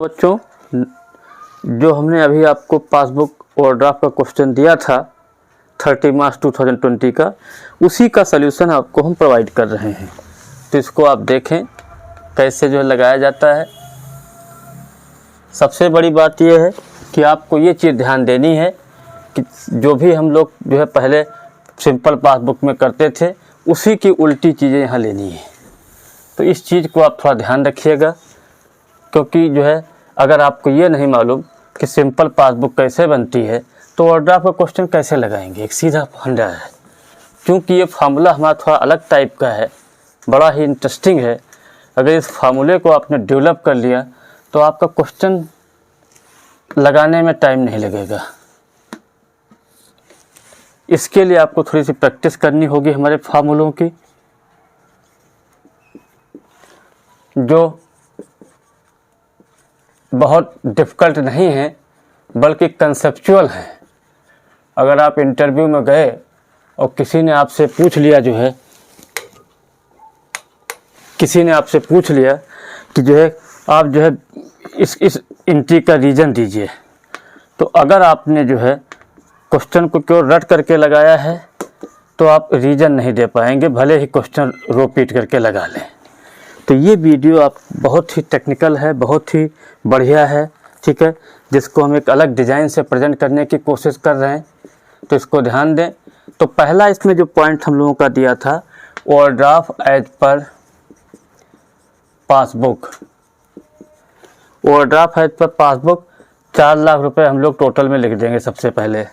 बच्चों, जो हमने अभी आपको पासबुक ओवरड्राफ्ट का क्वेश्चन दिया था 30 मार्च 2020 का, उसी का सलूशन आपको हम प्रोवाइड कर रहे हैं। तो इसको आप देखें कैसे जो है लगाया जाता है। सबसे बड़ी बात यह है कि आपको ये चीज़ ध्यान देनी है कि जो भी हम लोग जो है पहले सिंपल पासबुक में करते थे, उसी की उल्टी चीज़ें यहाँ लेनी है। तो इस चीज़ को आप थोड़ा ध्यान रखिएगा, क्योंकि जो है अगर आपको ये नहीं मालूम कि सिंपल पासबुक कैसे बनती है तो ओवरड्राफ्ट का क्वेश्चन कैसे लगाएंगे। एक सीधा फंडा है, क्योंकि ये फार्मूला हमारा थोड़ा अलग टाइप का है, बड़ा ही इंटरेस्टिंग है। अगर इस फार्मूले को आपने डेवलप कर लिया तो आपका क्वेश्चन लगाने में टाइम नहीं लगेगा। इसके लिए आपको थोड़ी सी प्रैक्टिस करनी होगी हमारे फार्मूलों की, जो बहुत डिफ़िकल्ट नहीं है बल्कि कंसेप्चुअल है। अगर आप इंटरव्यू में गए और किसी ने आपसे पूछ लिया कि जो है आप जो है इस एंट्री का रीज़न दीजिए, तो अगर आपने जो है क्वेश्चन को क्यों रट करके लगाया है तो आप रीज़न नहीं दे पाएंगे, भले ही क्वेश्चन रो पीट करके लगा लें। तो ये वीडियो आप बहुत ही टेक्निकल है, बहुत ही बढ़िया है, ठीक है, जिसको हम एक अलग डिज़ाइन से प्रेजेंट करने की कोशिश कर रहे हैं, तो इसको ध्यान दें। तो पहला इसमें जो पॉइंट हम लोगों का दिया था, overdraft as per passbook. Overdraft as per passbook 4 lakh रुपए हम लोग टोटल में लिख देंगे सबसे पहले।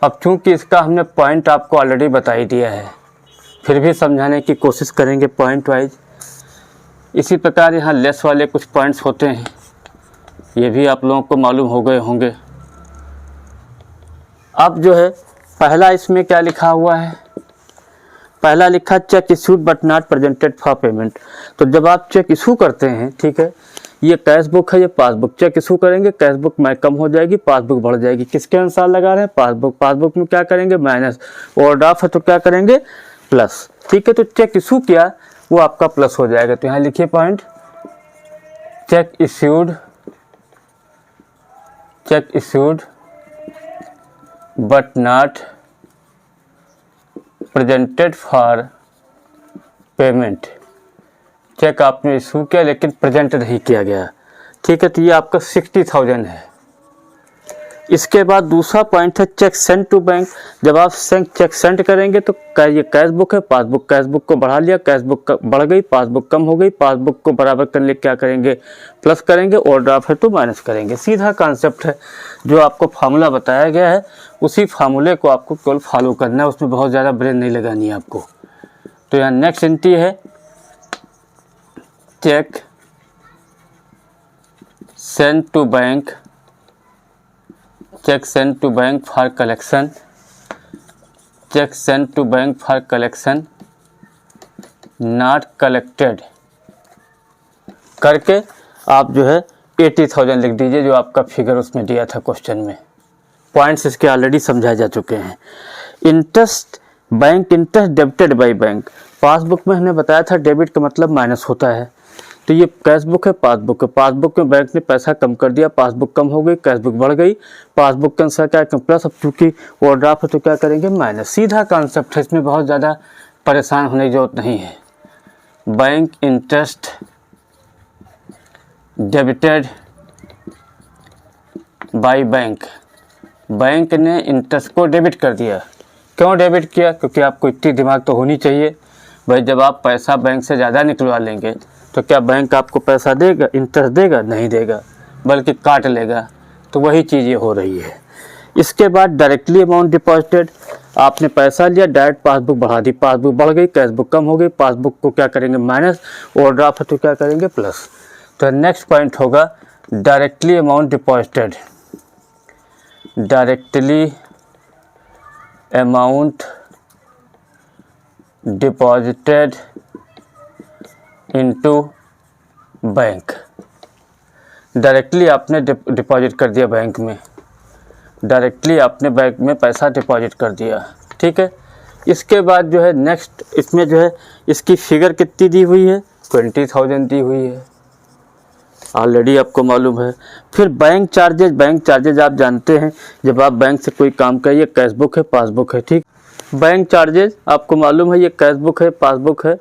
अब चूँकि इसका हमने पॉइंट आपको ऑलरेडी बता ही दिया है, फिर भी समझाने की कोशिश करेंगे पॉइंट वाइज। इसी प्रकार यहाँ लेस वाले कुछ पॉइंट्स होते हैं, ये भी आप लोगों को मालूम हो गए होंगे। अब जो है पहला इसमें क्या लिखा हुआ है, पहला लिखा check issued but not presented for payment. तो जब आप चेक इशू करते हैं, ठीक है, ये कैश बुक है, ये पासबुक। चेक इशू करेंगे, कैश बुक में कम हो जाएगी, पासबुक बढ़ जाएगी। किसके अनुसार लगा रहे हैं? पासबुक। पासबुक में क्या करेंगे? माइनस। ओवरड्राफ्ट है तो क्या करेंगे? प्लस। ठीक है, तो चेक इशू किया वो आपका प्लस हो जाएगा। तो यहाँ लिखिए point, cheque issued but not presented for payment. Cheque आपने इशू किया लेकिन प्रेजेंट नहीं किया गया, ठीक है, तो ये आपका 60,000 है। इसके बाद दूसरा पॉइंट है चेक सेंड टू बैंक। जब आप चेक सेंड करेंगे तो ये कैश बुक है, पासबुक। कैश बुक को बढ़ा लिया, कैश बुक बढ़ गई, पासबुक कम हो गई। पासबुक को बराबर करने क्या करेंगे? प्लस करेंगे। ओवरड्राफ्ट है तो माइनस करेंगे। सीधा कॉन्सेप्ट है, जो आपको फार्मूला बताया गया है उसी फार्मूले को आपको केवल फॉलो करना है, उसमें बहुत ज़्यादा ब्रेन नहीं लगानी है आपको। तो यहाँ नेक्स्ट एंट्री है cheque sent to bank, cheque sent to bank for collection, cheque sent to bank for collection not collected करके आप जो है 80,000 लिख दीजिए, जो आपका फिगर उसमें दिया था क्वेश्चन में। पॉइंट्स इसके ऑलरेडी समझाए जा चुके हैं। Interest, bank interest debited by bank. Passbook में हमने बताया था डेबिट का मतलब माइनस होता है, तो ये कैश बुक है, पासबुक है। पासबुक में बैंक ने पैसा कम कर दिया, पासबुक कम हो गई, कैश बुक बढ़ गई। पासबुक के अनुसार क्या है? प्लस। अब चूंकि ओवरड्राफ्ट है तो क्या करेंगे? माइनस। सीधा कॉन्सेप्ट है, इसमें बहुत ज़्यादा परेशान होने की जरूरत नहीं है। Bank interest debited by bank. Bank ने इंटरेस्ट को डेबिट कर दिया। क्यों डेबिट किया? क्योंकि आपको इतनी दिमाग तो होनी चाहिए भाई, जब आप पैसा बैंक से ज़्यादा निकलवा लेंगे तो क्या बैंक आपको पैसा देगा, इंटरेस्ट देगा? नहीं देगा, बल्कि काट लेगा। तो वही चीज़ ये हो रही है। इसके बाद डायरेक्टली अमाउंट डिपॉजिटेड। आपने पैसा लिया, डायरेक्ट पासबुक बढ़ा दी, पासबुक बढ़ गई, कैश बुक कम हो गई। पासबुक को क्या करेंगे? माइनस। ओवरड्राफ्ट है तो क्या करेंगे? प्लस। तो नेक्स्ट पॉइंट होगा directly amount deposited. Directly amount deposited into bank. Directly आपने डिपॉजिट कर दिया बैंक में, डायरेक्टली आपने बैंक में पैसा डिपॉजिट कर दिया, ठीक है। इसके बाद जो है नेक्स्ट इसमें जो है इसकी फिगर कितनी दी हुई है? 20,000 दी हुई है। ऑलरेडी आपको मालूम है। फिर बैंक चार्जेज आप जानते हैं, जब आप बैंक से कोई काम करिए, कैश बुक है, पासबुक है, ठीक। बैंक चार्जेज आपको मालूम है, ये कैश बुक है, पासबुक है।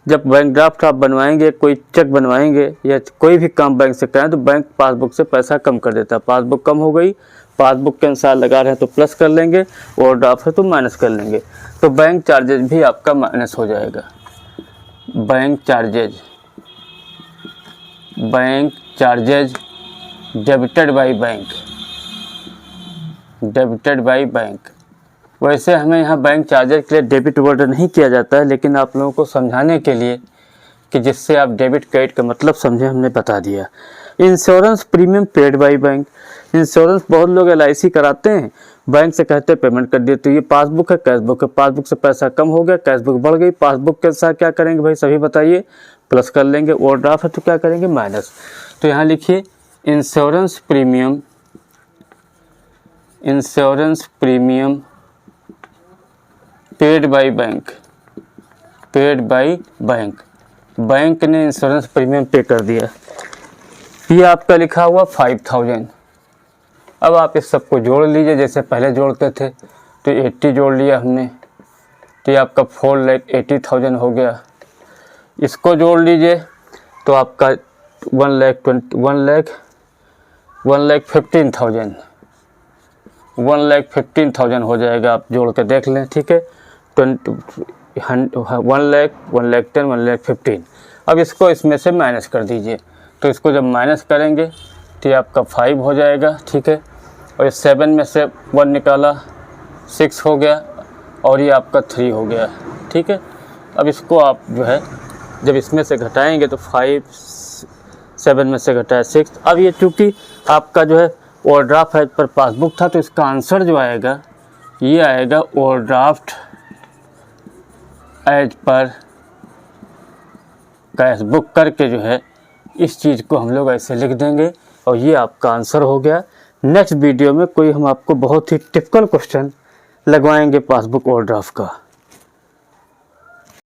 जब बैंक ड्राफ्ट आप बनवाएंगे, कोई चेक बनवाएंगे या कोई भी काम बैंक से कराएं तो बैंक पासबुक से पैसा कम कर देता है। पासबुक कम हो गई, पासबुक के अनुसार लगा रहे हैं तो प्लस कर लेंगे, और ड्राफ्ट है तो माइनस कर लेंगे, तो बैंक चार्जेज भी आपका माइनस हो जाएगा। Bank charges debited by bank. वैसे हमें यहाँ बैंक चार्जेज के लिए डेबिट वर्ड नहीं किया जाता है, लेकिन आप लोगों को समझाने के लिए कि जिससे आप डेबिट क्रेडिट का मतलब समझें, हमने बता दिया। Insurance premium paid by bank. Insurance बहुत लोग LIC कराते हैं, बैंक से कहते हैं पेमेंट कर दिए, तो ये पासबुक है, कैश बुक है। पासबुक से पैसा कम हो गया, कैश बुक बढ़ गई, पासबुक के साथ क्या करेंगे भाई, सभी बताइए, प्लस कर लेंगे। और ड्राफ्ट है तो क्या करेंगे, माइनस। तो यहाँ लिखिए insurance premium paid by bank. Bank ने इंश्योरेंस प्रीमियम पे कर दिया। ये आपका लिखा हुआ 5000। अब आप इस सबको जोड़ लीजिए, जैसे पहले जोड़ते थे, तो 80 जोड़ लिया हमने, तो ये आपका 4,80,000 हो गया। इसको जोड़ लीजिए तो आपका 1,15,000 हो जाएगा। आप जोड़ के देख लें, ठीक है। 1,10,000, 1,15,000। अब इसको इसमें से माइनस कर दीजिए, तो इसको जब माइनस करेंगे तो ये आपका 5 हो जाएगा, ठीक है। और 7 में से 1 निकाला, 6 हो गया, और ये आपका 3 हो गया, ठीक है। अब इसको आप जो है जब इसमें से घटाएंगे तो 5, 7 में से घटाया 6। अब ये चूँकि आपका जो है ओवरड्राफ्ट एज पर पासबुक था, तो इसका आंसर जो आएगा ये आएगा overdraft as per cash book करके जो है इस चीज़ को हम लोग ऐसे लिख देंगे, और ये आपका आंसर हो गया। नेक्स्ट वीडियो में कोई हम आपको बहुत ही टिपिकल क्वेश्चन लगवाएंगे पासबुक ओवरड्राफ्ट का।